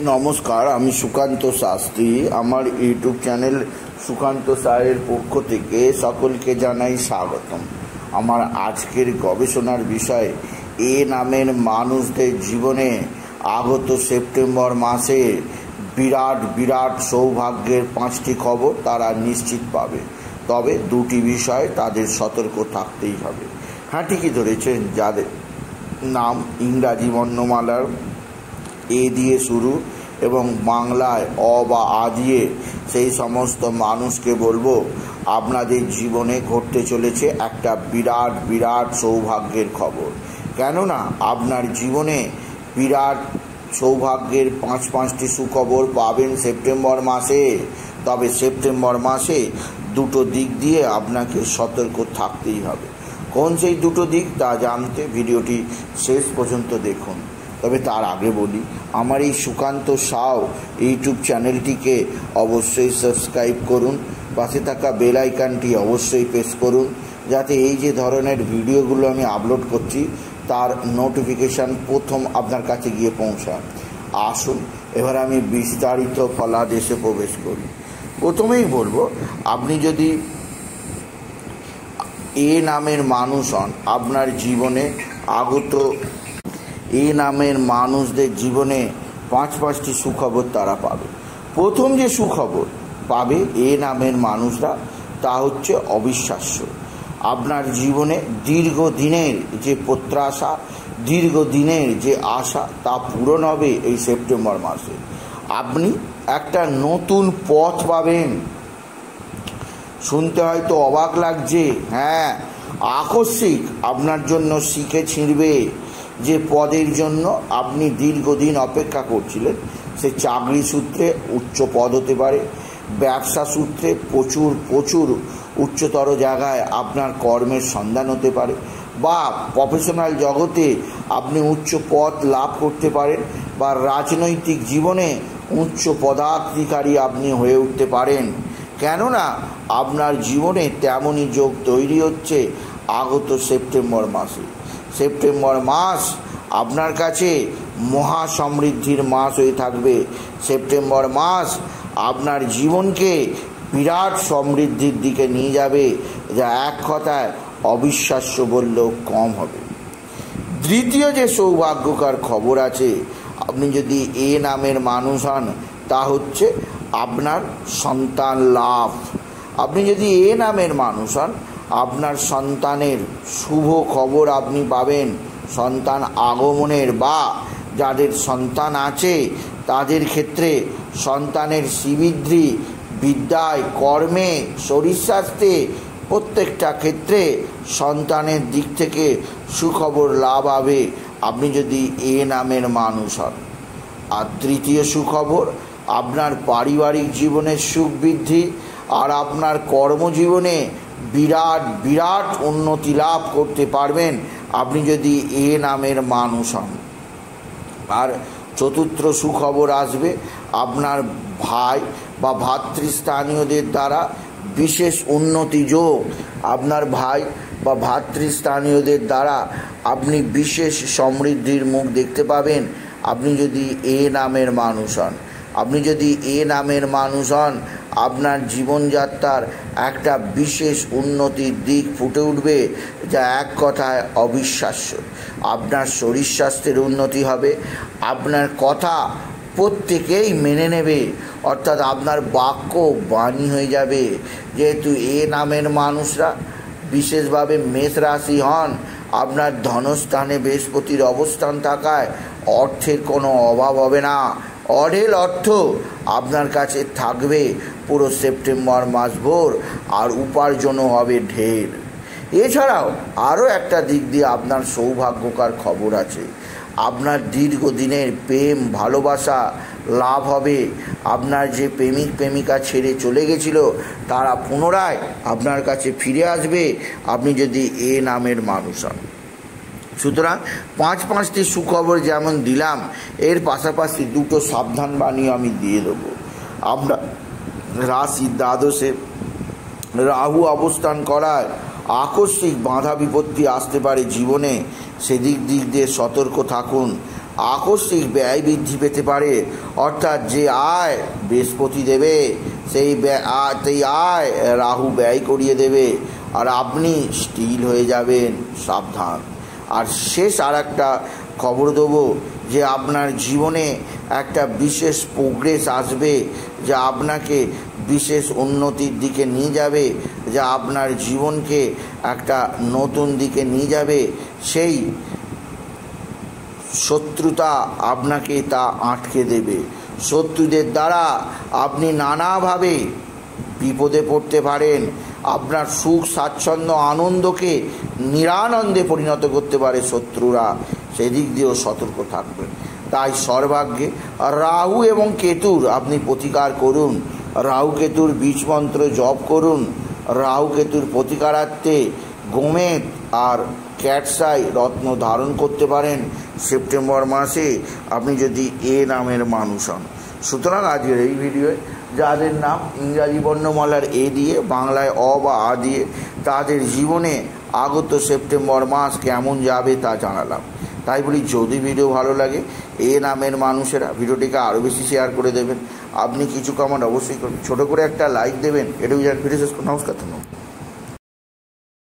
নমস্কার, আমি সুকান্ত শাস্ত্রী। আমার ইউটিউব চ্যানেল সুকান্ত সায়ের পক্ষ থেকে সকলকে জানাই স্বাগতম। আমার আজকের গবেষণার বিষয় এ নামের মানুষদের জীবনে আগত সেপ্টেম্বর মাসে বিরাট সৌভাগ্যের 5টি খবর তারা নিশ্চিত পাবে। তবে দুটি বিষয় তাদের সতর্ক থাকতেই হবে। হ্যাঁ, ঠিকই ধরেছেন, যাদের নাম ইংরাজি বর্ণমালার এ দিয়ে শুরু এবং বাংলায় অ বা আ দিয়ে, সেই সমস্ত মানুষকে বলবো আপনাদের জীবনে ঘটতে চলেছে একটা বিরাট সৌভাগ্যের খবর। কেননা আপনার জীবনে বিরাট সৌভাগ্যের পাঁচটি সুখবর পাবেন সেপ্টেম্বর মাসে। তবে সেপ্টেম্বর মাসে দুটো দিক দিয়ে আপনাকে সতর্ক থাকতেই হবে। কোন সেই দুটো দিক তা জানতে ভিডিওটি শেষ পর্যন্ত দেখুন। তবে তার আগে বলি, আমার এই সুকান্ত সাউ ইউটিউব চ্যানেলটিকে অবশ্যই সাবস্ক্রাইব করুন, পাশে থাকা বেল আইকনটি অবশ্যই প্রেস করুন, যাতে এই যে ধরনের ভিডিওগুলো আমি আপলোড করছি তার নোটিফিকেশান প্রথম আপনার কাছে গিয়ে পৌঁছায়। আসুন এবার আমি বিস্তারিত ফলাদেশে প্রবেশ করি। প্রথমেই বলবো, আপনি যদি এ নামের মানুষ হন, আপনার জীবনে আগত এ নামের মানুষদের জীবনে পাঁচটি সুখবর তারা পাবে। প্রথম যে সুখবর পাবে এ নামের মানুষরা, তা হচ্ছে অবিশ্বাস্য। আপনার জীবনে দীর্ঘদিনের যে প্রত্যাশা, দীর্ঘদিনের যে আশা, তা পূরণ হবে এই সেপ্টেম্বর মাসে। আপনি একটা নতুন পথ পাবেন। শুনতে হয়তো অবাক লাগছে, হ্যাঁ, আকস্মিক আপনার জন্য শিখে ছিঁড়বে। যে পদের জন্য আপনি দীর্ঘদিন অপেক্ষা করছিলেন, সে চাকরি সূত্রে উচ্চ পদ হতে পারে, ব্যবসা সূত্রে প্রচুর উচ্চতর জায়গায় আপনার কর্মের সন্ধান হতে পারে, বা প্রফেশনাল জগতে আপনি উচ্চ পদ লাভ করতে পারেন, বা রাজনৈতিক জীবনে উচ্চ পদাধিকারী আপনি হয়ে উঠতে পারেন। কেননা আপনার জীবনে তেমনই যোগ তৈরি হচ্ছে আগত সেপ্টেম্বর মাসে। সেপ্টেম্বর মাস আপনার কাছে মহা সমৃদ্ধির মাস হয়ে থাকবে। সেপ্টেম্বর মাস আপনার জীবনকে বিরাট সমৃদ্ধির দিকে নিয়ে যাবে, যা এক কথায় অবিশ্বাস্য বললেও কম হবে। দ্বিতীয় যে সৌভাগ্যকর খবর আছে, আপনি যদি এ নামের মানুষ হন, তা হচ্ছে আপনার সন্তান লাভ। আপনি যদি এ নামের মানুষ হন, আপনার সন্তানের শুভ খবর আপনি পাবেন। সন্তান আগমনের, বা যাদের সন্তান আছে তাদের ক্ষেত্রে সন্তানের শ্রীবৃদ্ধি, বিদ্যায়, কর্মে, শরীর স্বাস্থ্যে, প্রত্যেকটা ক্ষেত্রে সন্তানের দিক থেকে সুখবর লাভ হবে আপনি যদি এ নামের মানুষ হন। আর তৃতীয় সুখবর, আপনার পারিবারিক জীবনের সুখ বৃদ্ধি আর আপনার কর্মজীবনে বিরাট উন্নতি লাভ করতে পারবেন আপনি যদি এ নামের মানুষ হন। আর চতুর্থ সুখবর আসবে, আপনার ভাই বা ভাতৃস্থানীয়দের দ্বারা বিশেষ উন্নতি যোগ। আপনার ভাই বা ভাতৃস্থানীয়দের দ্বারা আপনি বিশেষ সমৃদ্ধির মুখ দেখতে পাবেন আপনি যদি এ নামের মানুষ হন। আপনি যদি এ নামের মানুষ হন, আপনার জীবনযাত্রার একটা বিশেষ উন্নতির দিক ফুটে উঠবে, যা এক কথায় অবিশ্বাস্য। আপনার শরীর স্বাস্থ্যের উন্নতি হবে, আপনার কথা প্রত্যেকেই মেনে নেবে, অর্থাৎ আপনার বাক্য বাণী হয়ে যাবে। যেহেতু এ নামের মানুষরা বিশেষভাবে মেষ রাশি হন, আপনার ধনস্থানে বৃহস্পতির অবস্থান থাকায় অর্থের কোনো অভাব হবে না। অঢেল অর্থ আপনার কাছে থাকবে পুরো সেপ্টেম্বর মাস ভোর, আর উপার্জনও হবে ঢের। এছাড়াও আরও একটা দিক দিয়ে আপনার সৌভাগ্যকর খবর আছে। আপনার দীর্ঘদিনের প্রেম ভালোবাসা লাভ হবে। আপনার যে প্রেমিকা ছেড়ে চলে গেছিল, তারা পুনরায় আপনার কাছে ফিরে আসবে আপনি যদি এ নামের মানুষ হন। সুতরাং পাঁচটি সুখবর যেমন দিলাম, এর পাশাপাশি দুটো সাবধান বাণী আমি দিয়ে দেবো। আমরা রাশি দ্বাদশে রাহু অবস্থান করায় আকস্মিক বাধা বিপত্তি আসতে পারে জীবনে, সেদিক দিয়ে সতর্ক থাকুন। আকস্মিক ব্যয় বৃদ্ধি পেতে পারে, অর্থাৎ যে আয় বৃহস্পতি দেবে সেই আয় রাহু ব্যয় করিয়ে দেবে, আর আপনি স্টিল হয়ে যাবেন, সাবধান। আর শেষ আর একটা খবর দেবো যে আপনার জীবনে একটা বিশেষ প্রোগ্রেস আসবে, যা আপনাকে বিশেষ উন্নতির দিকে নিয়ে যাবে, যা আপনার জীবনকে একটা নতুন দিকে নিয়ে যাবে। সেই শত্রুতা আপনাকে তা আটকে দেবে। শত্রুদের দ্বারা আপনি নানাভাবে বিপদে পড়তে পারেন, আপনার সুখ স্বাচ্ছন্দ্য আনন্দকে নিরানন্দে পরিণত করতে পারে শত্রুরা, সেদিক দিয়েও সতর্ক থাকবেন। তাই সর্বাগ্যে রাহু এবং কেতুর আপনি প্রতিকার করুন, রাহু কেতুর বীজ মন্ত্র জপ করুন। রাহু কেতুর প্রতিকারার্থে গোমেদ আর ক্যাটসাই রত্ন ধারণ করতে পারেন সেপ্টেম্বর মাসে, আপনি যদি এ নামের মানুষ হন। সুতরাং আজকের এই ভিডিওয়ে যাদের নাম ইংরাজি বর্ণমালার এ দিয়ে, বাংলায় অ বা আ দিয়ে, তাদের জীবনে আগত সেপ্টেম্বর মাস কেমন যাবে তা জানালাম। তাই বলি, যদি ভিডিও ভালো লাগে এ নামের মানুষেরা ভিডিওটিকে আরও বেশি শেয়ার করে দেবেন। আপনি কিছু কমেন্ট অবশ্যই করবেন, ছোটো করে একটা লাইক দেবেন। এটুকু জান, ভিডিও শেষ করুন। নমস্কার, ধন্যবাদ।